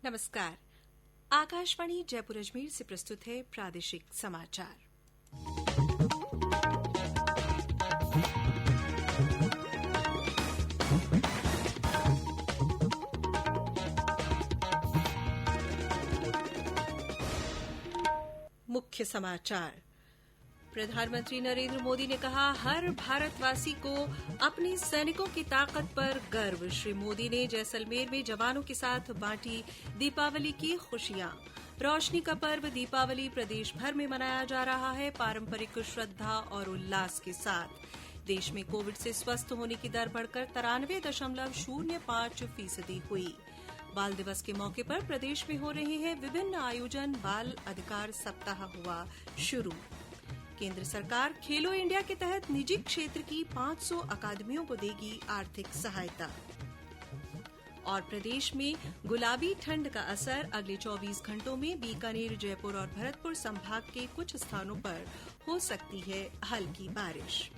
नमस्कार। आकाशवाणी जयपुर अजमेर से प्रस्तुत है प्रादेशिक समाचार। मुख्य समाचार। प्रधानमंत्री नरेंद्र मोदी ने कहा, हर भारतवासी को अपने सैनिकों की ताकत पर गर्व। श्री मोदी ने जैसलमेर में जवानों के साथ बांटी दीपावली की खुशियां। रोशनी का पर्व दीपावली प्रदेश भर में मनाया जा रहा है पारंपरिक श्रद्धा और उल्लास के साथ। देश में कोविड से स्वस्थ होने की दर बढ़कर 93.05% हुई। बाल दिवस के मौके पर प्रदेश में हो रहे हैं विभिन्न आयोजन। बाल अधिकार सप्ताह हुआ शुरू। केंद्र सरकार खेलो इंडिया के तहत निजी क्षेत्र की 500 अकादमियों को देगी आर्थिक सहायता। और प्रदेश में गुलाबी ठंड का असर। अगले 24 घंटों में बीकानेर, जयपुर और भरतपुर संभाग के कुछ स्थानों पर हो सकती है हल्की बारिश।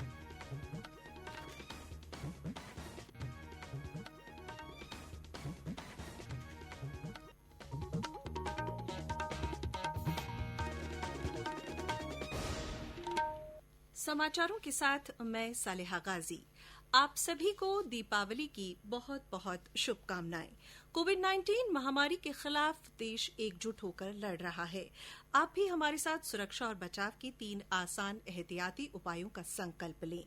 समाचारों के साथ मैं सालेहा गाजी। आप सभी को दीपावली की बहुत बहुत शुभकामनाएं। कोविड-19 महामारी के खिलाफ देश एकजुट होकर लड़ रहा है। आप भी हमारे साथ सुरक्षा और बचाव की 3 आसान एहतियाती उपायों का संकल्प लें।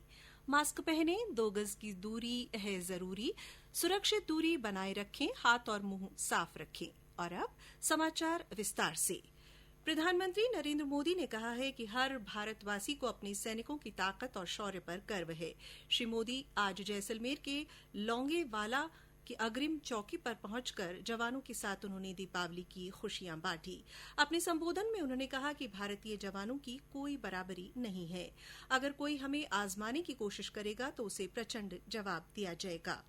मास्क पहनें, 2 गज की दूरी है जरूरी, सुरक्षित दूरी बनाए रखें, हाथ और मुंह साफ रखें। और अब समाचार विस्तार से। प्रधानमंत्री नरेंद्र मोदी ने कहा है कि हर भारतवासी को अपने सैनिकों की ताकत और शौर्य पर गर्व है। श्री मोदी आज जैसलमेर के लौंगेवाला की अग्रिम चौकी पर पहुंचकर जवानों के साथ उन्होंने दीपावली की खुशियां बांटी। अपने संबोधन में उन्होंने कहा कि भारतीय जवानों की कोई बराबरी नहीं है। अगर कोई हमें आजमाने की कोशिश करेगा तो उसे प्रचंड जवाब दिया जाएगा।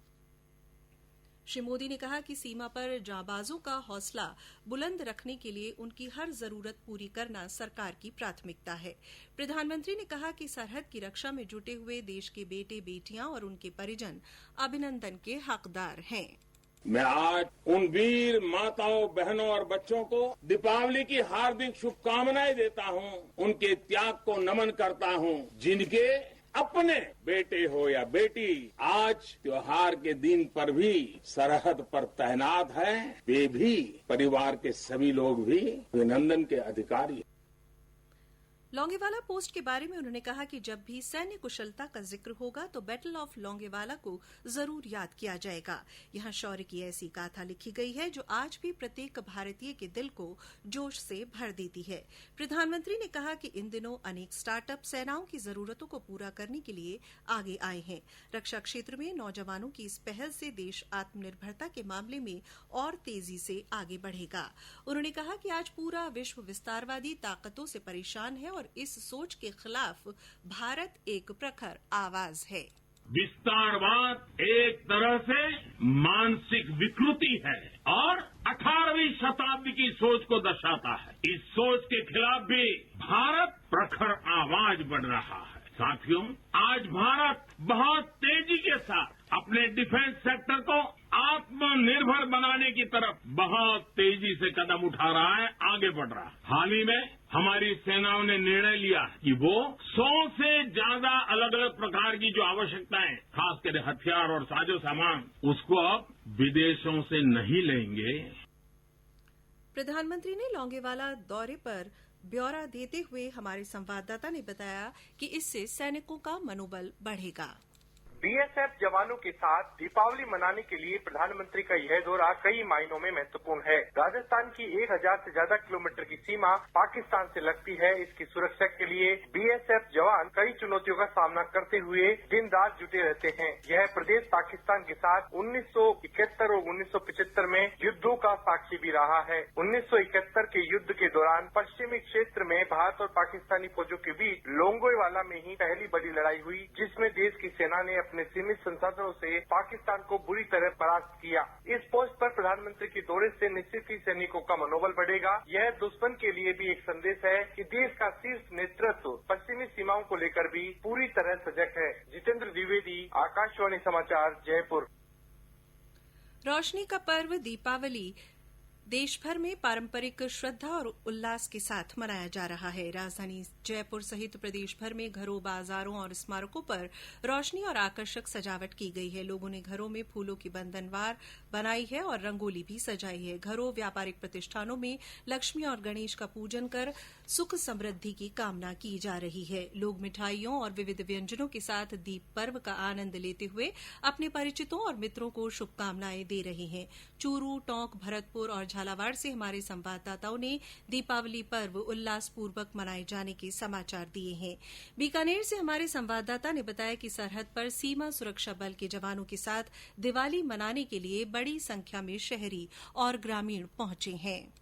श्री मोदी ने कहा कि सीमा पर जांबाजों का हौसला बुलंद रखने के लिए उनकी हर जरूरत पूरी करना सरकार की प्राथमिकता है। प्रधानमंत्री ने कहा कि सरहद की रक्षा में जुटे हुए देश के बेटे बेटियां और उनके परिजन अभिनंदन के हकदार हैं। मैं आज उन वीर माताओं, बहनों और बच्चों को दीपावली की हार्दिक शुभकामनाएं देता हूं। उनके त्याग को नमन करता हूं, जिनके अपने बेटे हो या बेटी आज त्योहार के दिन पर भी सरहद पर तैनात हैं। वे भी, परिवार के सभी लोग भी अभिनंदन के अधिकारी। लौंगेवाला पोस्ट के बारे में उन्होंने कहा कि जब भी सैन्य कुशलता का जिक्र होगा तो बैटल ऑफ लौंगेवाला को जरूर याद किया जाएगा। यहां शौर्य की ऐसी गाथा लिखी गई है जो आज भी प्रत्येक भारतीय के दिल को जोश से भर देती है। प्रधानमंत्री ने कहा कि इन दिनों अनेक स्टार्टअप सेनाओं की जरूरतों को पूरा करने के लिए आगे आए हैं। रक्षा क्षेत्र में नौजवानों की इस पहल से देश आत्मनिर्भरता के मामले में और तेजी से आगे बढ़ेगा। उन्होंने कहा कि आज पूरा विश्व विस्तारवादी ताकतों से परेशान है और इस सोच के खिलाफ भारत एक प्रखर आवाज है। विस्तारवाद एक तरह से मानसिक विकृति है और 18वीं शताब्दी की सोच को दर्शाता है। इस सोच के खिलाफ भी भारत प्रखर आवाज बढ़ रहा है। साथियों, आज भारत बहुत तेजी के साथ अपने डिफेंस सेक्टर को आत्मनिर्भर बनाने की तरफ बहुत तेजी से कदम उठा रहा है, आगे बढ़ रहा है। हाल ही में हमारी सेनाओं ने निर्णय लिया कि वो 100 से ज्यादा अलग अलग प्रकार की जो आवश्यकताएं, खासकर हथियार और साजो सामान, उसको अब विदेशों से नहीं लेंगे। प्रधानमंत्री ने लौंगेवाला दौरे पर ब्यौरा देते हुए हमारे संवाददाता ने बताया कि इससे सैनिकों का मनोबल बढ़ेगा। बीएसएफ जवानों के साथ दीपावली मनाने के लिए प्रधानमंत्री का यह दौरा कई मायनों में महत्वपूर्ण है। राजस्थान की 1000 से ज्यादा किलोमीटर की सीमा पाकिस्तान से लगती है। इसकी सुरक्षा के लिए बीएसएफ जवान कई चुनौतियों का सामना करते हुए दिन रात जुटे रहते हैं। यह प्रदेश पाकिस्तान के साथ 1971 और 1975 में युद्धों का साक्षी भी रहा है। 1971 के युद्ध के दौरान पश्चिमी क्षेत्र में भारत और पाकिस्तानी फौजों के बीच लोंगेवाला में ही पहली बड़ी लड़ाई हुई, जिसमें देश की सेना ने अपने सीमित संसाधनों से पाकिस्तान को बुरी तरह परास्त किया। इस पोस्ट पर प्रधानमंत्री के दौरे से निश्चित ही सैनिकों का मनोबल बढ़ेगा। यह दुश्मन के लिए भी एक संदेश है कि देश का शीर्ष नेतृत्व पश्चिमी सीमाओं को लेकर भी पूरी तरह सजग है। जितेंद्र द्विवेदी, आकाशवाणी समाचार, जयपुर। रोशनी का पर्व दीपावली देश भर में पारंपरिक श्रद्धा और उल्लास के साथ मनाया जा रहा है। राजधानी जयपुर सहित प्रदेश भर में घरों, बाजारों और स्मारकों पर रोशनी और आकर्षक सजावट की गई है। लोगों ने घरों में फूलों की बंधनवार बनाई है और रंगोली भी सजाई है। घरों, व्यापारिक प्रतिष्ठानों में लक्ष्मी और गणेश का पूजन कर सुख समृद्धि की कामना की जा रही है। लोग मिठाइयों और विविध व्यंजनों के साथ दीप पर्व का आनंद लेते हुए अपने परिचितों और मित्रों को शुभकामनाएं दे रहे हैं। चूरू, टोंक, भरतपुर और झालावाड़ से हमारे संवाददाताओं ने दीपावली पर्व उल्लासपूर्वक मनाए जाने के समाचार दिए हैं। बीकानेर से हमारे संवाददाता ने बताया कि सरहद पर सीमा सुरक्षा बल के जवानों के साथ दिवाली मनाने के लिए बड़ी संख्या में शहरी और ग्रामीण पहुंचे हैं।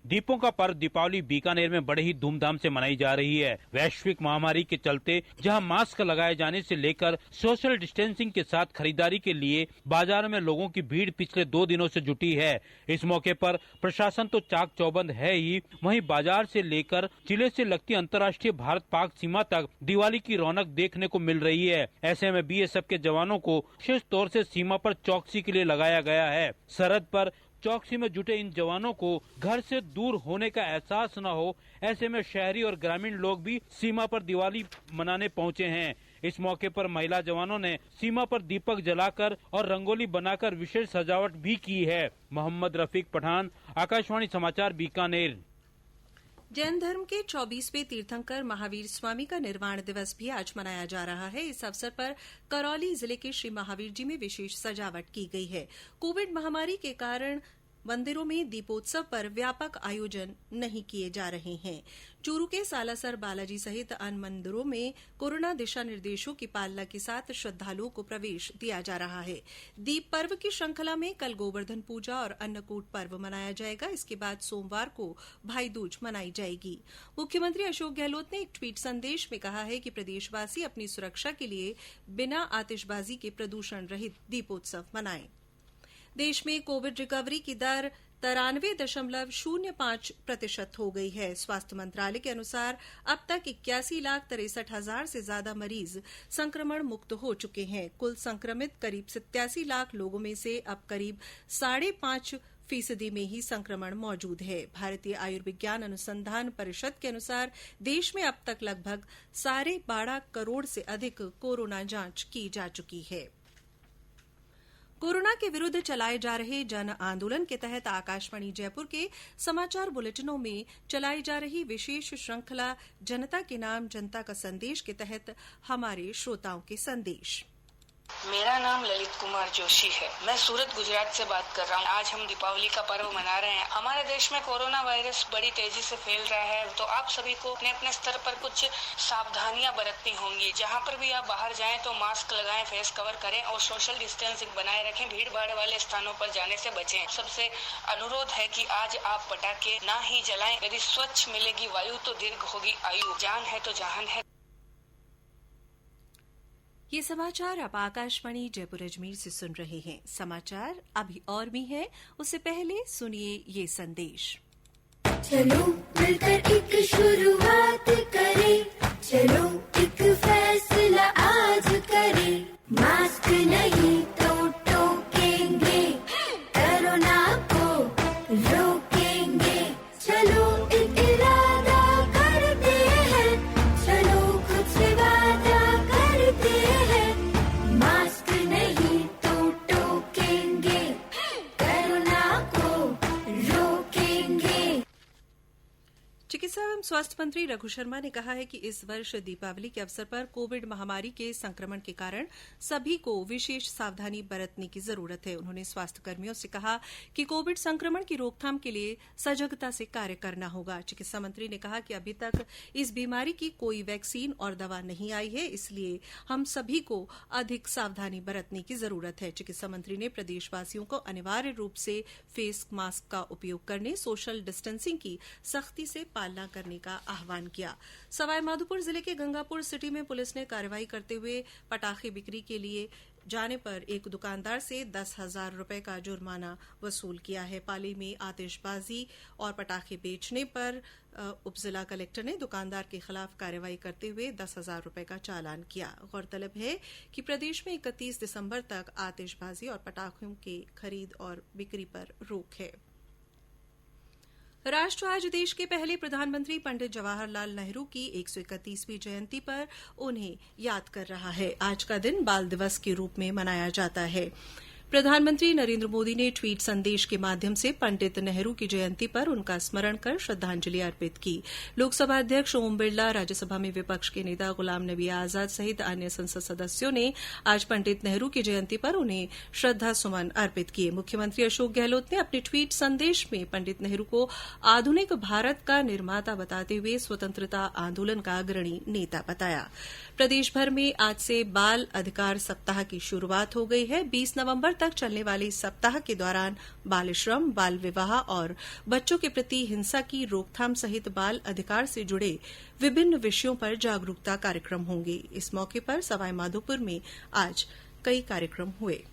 दीपों का पर्व दीपावली बीकानेर में बड़े ही धूमधाम से मनाई जा रही है। वैश्विक महामारी के चलते जहां मास्क लगाए जाने से लेकर सोशल डिस्टेंसिंग के साथ खरीदारी के लिए बाजार में लोगों की भीड़ पिछले 2 दिनों से जुटी है। इस मौके पर प्रशासन तो चाक चौबंद है ही, वहीं बाजार से लेकर जिले से लगती अंतर्राष्ट्रीय भारत पाक सीमा तक दिवाली की रौनक देखने को मिल रही है। ऐसे में बीएसएफ के जवानों को विशेष तौर से सीमा पर चौकसी के लिए लगाया गया है। सरहद पर चौकसी में जुटे इन जवानों को घर से दूर होने का एहसास न हो, ऐसे में शहरी और ग्रामीण लोग भी सीमा पर दिवाली मनाने पहुंचे हैं। इस मौके पर महिला जवानों ने सीमा पर दीपक जलाकर और रंगोली बनाकर विशेष सजावट भी की है। मोहम्मद रफीक पठान, आकाशवाणी समाचार, बीकानेर। जैन धर्म के 24वें तीर्थंकर महावीर स्वामी का निर्वाण दिवस भी आज मनाया जा रहा है। इस अवसर पर करौली जिले के श्री महावीर जी में विशेष सजावट की गई है। कोविड महामारी के कारण मंदिरों में दीपोत्सव पर व्यापक आयोजन नहीं किए जा रहे हैं। चूरू के सालासर बालाजी सहित अन्य मंदिरों में कोरोना दिशा निर्देशों की पालना के साथ श्रद्धालुओं को प्रवेश दिया जा रहा है। दीप पर्व की श्रृंखला में कल गोवर्धन पूजा और अन्नकूट पर्व मनाया जाएगा। इसके बाद सोमवार को भाई दूज मनाई जाएगी। मुख्यमंत्री अशोक गहलोत ने एक ट्वीट संदेश में कहा है कि प्रदेशवासी अपनी सुरक्षा के लिए बिना आतिशबाजी के प्रदूषण रहित दीपोत्सव मनाएं। देश में कोविड रिकवरी की दर 93.05% हो गई है। स्वास्थ्य मंत्रालय के अनुसार अब तक 81,63,000 से ज्यादा मरीज संक्रमण मुक्त हो चुके हैं। कुल संक्रमित करीब 87 लाख लोगों में से अब करीब 5.5% में ही संक्रमण मौजूद है। भारतीय आयुर्विज्ञान अनुसंधान परिषद के अनुसार देश में अब तक लगभग 12.5 करोड़ से अधिक कोरोना जांच की जा चुकी है। कोरोना के विरुद्ध चलाए जा रहे जन आंदोलन के तहत आकाशवाणी जयपुर के समाचार बुलेटिनों में चलाई जा रही विशेष श्रृंखला जनता के नाम जनता का संदेश के तहत हमारे श्रोताओं के संदेश। मेरा नाम ललित कुमार जोशी है। मैं सूरत, गुजरात से बात कर रहा हूँ। आज हम दीपावली का पर्व मना रहे हैं। हमारे देश में कोरोना वायरस बड़ी तेजी से फैल रहा है, तो आप सभी को अपने अपने स्तर पर कुछ सावधानियां बरतनी होंगी। जहाँ पर भी आप बाहर जाएं तो मास्क लगाएं, फेस कवर करें और सोशल डिस्टेंसिंग बनाए रखें। भीड़ भाड़ वाले स्थानों पर जाने से बचें। सबसे अनुरोध है कि आज आप पटाखे ना ही जलाएं। यदि स्वच्छ मिलेगी वायु तो दीर्घ होगी आयु। जान है तो जहान है। ये समाचार आप आकाशवाणी जयपुर अजमेर से सुन रहे हैं। समाचार अभी और भी हैं, उससे पहले सुनिए ये संदेश। चलो मिलकर एक शुरुआत करें, चलो एक फैसला आज करें। मास्क नहीं तो टोकेंगे, कोरोना को रोकेंगे। चलो एक इरादा करते हैं, चलो खुद से वादा करते हैं। मास्क नहीं तो टोकेंगे, कोरोना को रोकेंगे। चिकित्सा एवं स्वास्थ्य मंत्री रघु शर्मा ने कहा है कि इस वर्ष दीपावली के अवसर पर कोविड महामारी के संक्रमण के कारण सभी को विशेष सावधानी बरतने की जरूरत है। उन्होंने स्वास्थ्य कर्मियों से कहा कि कोविड संक्रमण की रोकथाम के लिए सजगता से कार्य करना होगा। चिकित्सा मंत्री ने कहा कि अभी तक इस बीमारी की कोई वैक्सीन और दवा नहीं आई है, इसलिए हम सभी को अधिक सावधानी बरतने की जरूरत है। चिकित्सा मंत्री ने प्रदेशवासियों को अनिवार्य रूप से फेस मास्क का उपयोग करने, सोशल डिस्टेंसिंग की सख्ती से पालना करने का आह्वान किया। सवाईमाधोपुर जिले के गंगापुर सिटी में पुलिस ने कार्रवाई करते हुए पटाखे बिक्री के लिए जाने पर एक दुकानदार से 10,000 रुपए का जुर्माना वसूल किया है। पाली में आतिशबाजी और पटाखे बेचने पर उप जिला कलेक्टर ने दुकानदार के खिलाफ कार्रवाई करते हुए 10,000 रुपए का चालान किया। गौरतलब है कि प्रदेश में 31 दिसंबर तक आतिशबाजी और पटाखों की खरीद और बिक्री पर रोक है। राष्ट्र आज देश के पहले प्रधानमंत्री पंडित जवाहरलाल नेहरू की 131वीं जयंती पर उन्हें याद कर रहा है। आज का दिन बाल दिवस के रूप में मनाया जाता है। प्रधानमंत्री नरेंद्र मोदी ने ट्वीट संदेश के माध्यम से पंडित नेहरू की जयंती पर उनका स्मरण कर श्रद्धांजलि अर्पित की। लोकसभा अध्यक्ष ओम बिरला, राज्यसभा में विपक्ष के नेता गुलाम नबी आजाद सहित अन्य संसद सदस्यों ने आज पंडित नेहरू की जयंती पर उन्हें श्रद्धा सुमन अर्पित किए। मुख्यमंत्री अशोक गहलोत ने अपने ट्वीट संदेश में पंडित नेहरू को आधुनिक भारत का निर्माता बताते हुए स्वतंत्रता आंदोलन का अग्रणी नेता बताया। प्रदेश भर में आज से बाल अधिकार सप्ताह की शुरूआत हो गई है। 20 नवंबर तक चलने वाले इस सप्ताह के दौरान बाल श्रम, बाल विवाह और बच्चों के प्रति हिंसा की रोकथाम सहित बाल अधिकार से जुड़े विभिन्न विषयों पर जागरूकता कार्यक्रम होंगे। इस मौके पर सवाईमाधोपुर में आज कई कार्यक्रम हुए।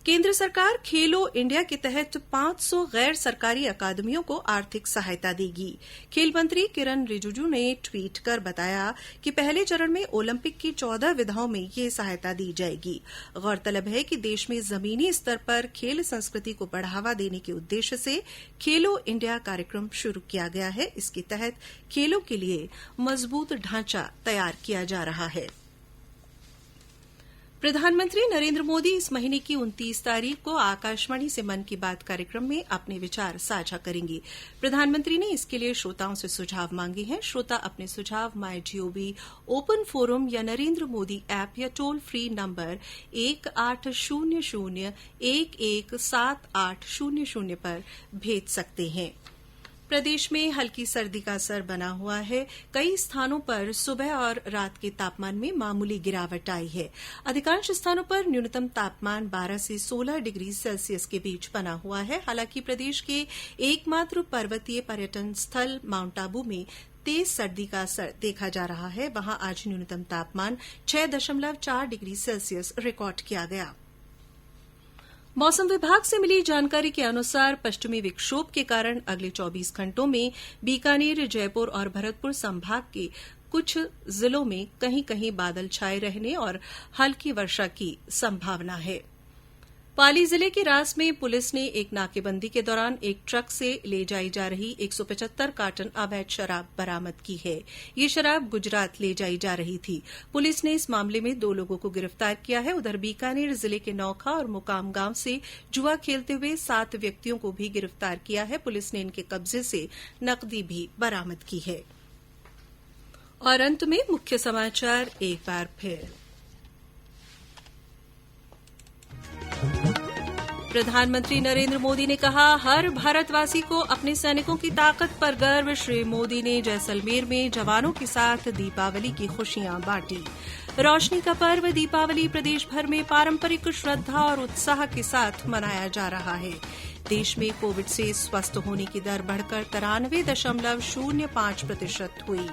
केंद्र सरकार खेलो इंडिया के तहत 500 गैर सरकारी अकादमियों को आर्थिक सहायता देगी। खेल मंत्री किरण रिजिजू ने ट्वीट कर बताया कि पहले चरण में ओलंपिक की 14 विधाओं में ये सहायता दी जाएगी। गौरतलब है कि देश में जमीनी स्तर पर खेल संस्कृति को बढ़ावा देने के उद्देश्य से खेलो इंडिया कार्यक्रम शुरू किया गया है। इसके तहत खेलों के लिए मजबूत ढांचा तैयार किया जा रहा है। प्रधानमंत्री नरेंद्र मोदी इस महीने की 29 तारीख को आकाशवाणी से मन की बात कार्यक्रम में अपने विचार साझा करेंगे। प्रधानमंत्री ने इसके लिए श्रोताओं से सुझाव मांगे हैं। श्रोता अपने सुझाव MyGov ओपन फोरम या नरेंद्र मोदी ऐप या टोल फ्री नंबर 1800-117800 पर भेज सकते हैं। प्रदेश में हल्की सर्दी का असर बना हुआ है। कई स्थानों पर सुबह और रात के तापमान में मामूली गिरावट आई है। अधिकांश स्थानों पर न्यूनतम तापमान 12 से 16 डिग्री सेल्सियस के बीच बना हुआ है। हालांकि प्रदेश के एकमात्र पर्वतीय पर्यटन स्थल माउंट आबू में तेज सर्दी का असर देखा जा रहा है। वहां आज न्यूनतम तापमान 6.4 डिग्री सेल्सियस रिकॉर्ड किया गया। मौसम विभाग से मिली जानकारी के अनुसार पश्चिमी विक्षोभ के कारण अगले 24 घंटों में बीकानेर, जयपुर और भरतपुर संभाग के कुछ जिलों में कहीं कहीं बादल छाए रहने और हल्की वर्षा की संभावना है। पाली जिले के रास में पुलिस ने एक नाकेबंदी के दौरान एक ट्रक से ले जाई जा रही 175 कार्टन अवैध शराब बरामद की है। ये शराब गुजरात ले जाई जा रही थी। पुलिस ने इस मामले में 2 लोगों को गिरफ्तार किया है। उधर बीकानेर जिले के नौखा और मुकाम गांव से जुआ खेलते हुए 7 व्यक्तियों को भी गिरफ्तार किया है। पुलिस ने इनके कब्जे से नकदी भी बरामद की है। और अंत में मुख्य समाचार एक बार फिर। प्रधानमंत्री नरेंद्र मोदी ने कहा, हर भारतवासी को अपने सैनिकों की ताकत पर गर्व। श्री मोदी ने जैसलमेर में जवानों के साथ दीपावली की खुशियां बांटी। रोशनी का पर्व दीपावली प्रदेश भर में पारंपरिक श्रद्धा और उत्साह के साथ मनाया जा रहा है। देश में कोविड से स्वस्थ होने की दर बढ़कर 93.05% हुई।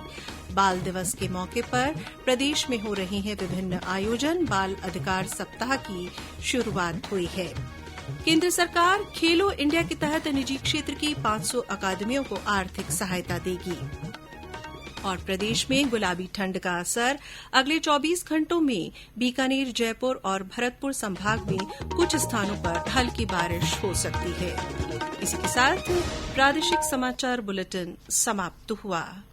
बाल दिवस के मौके पर प्रदेश में हो रहे हैं विभिन्न आयोजन। बाल अधिकार सप्ताह की शुरूआत हुई है। केंद्र सरकार खेलो इंडिया के तहत निजी क्षेत्र की 500 अकादमियों को आर्थिक सहायता देगी। और प्रदेश में गुलाबी ठंड का असर। अगले 24 घंटों में बीकानेर, जयपुर और भरतपुर संभाग में कुछ स्थानों पर हल्की बारिश हो सकती है। इसी के साथ प्रादेशिक समाचार बुलेटिन समाप्त हुआ।